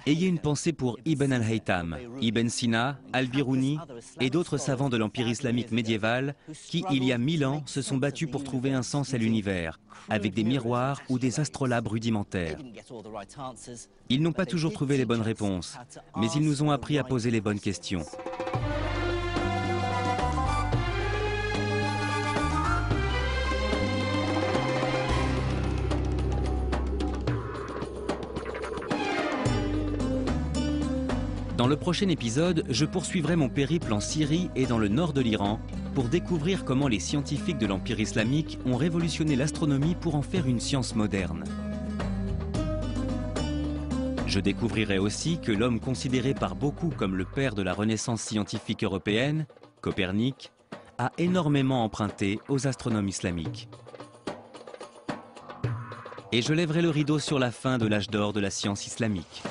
ayez une pensée pour Ibn al-Haytham, Ibn Sina, Al-Biruni et d'autres savants de l'Empire islamique médiéval qui, il y a 1000 ans, se sont battus pour trouver un sens à l'univers, avec des miroirs ou des astrolabes rudimentaires. Ils n'ont pas toujours trouvé les bonnes réponses, mais ils nous ont appris à poser les bonnes questions. Dans le prochain épisode, je poursuivrai mon périple en Syrie et dans le nord de l'Iran pour découvrir comment les scientifiques de l'Empire islamique ont révolutionné l'astronomie pour en faire une science moderne. Je découvrirai aussi que l'homme considéré par beaucoup comme le père de la Renaissance scientifique européenne, Copernic, a énormément emprunté aux astronomes islamiques. Et je lèverai le rideau sur la fin de l'âge d'or de la science islamique.